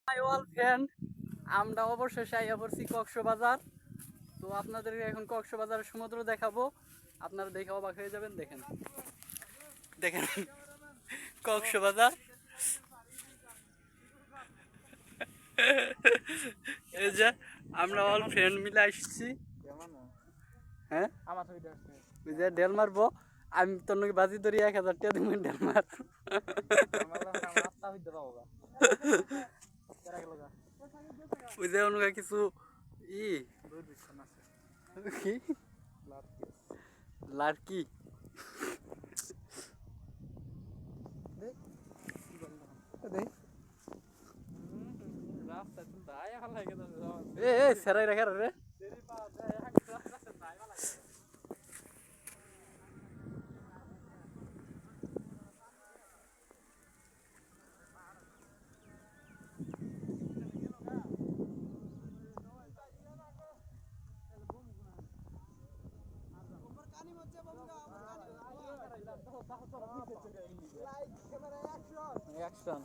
My all friend, আমরা অবশেষে আইয়া পড়ছি কক্সবাজার। তো আপনাদেরকে এখন কক্সবাজারের সমুদ্র দেখাবো, আপনারা দেখে অবাক হয়ে যাবেন। দেখেন দেখেন কক্সবাজার, এই যে আমরা অল ফ্রেন্ড মিলে আসছি। হ্যাঁ, ওই যে ডেল মারবো, আমি তোর নাকি বাজি ধরি 1000 টাকা দিব ডেল মার। ওই যে অনুকা কিছু ই কি লাড়কি এ সেরাই রাখার রে। অ্যাকশন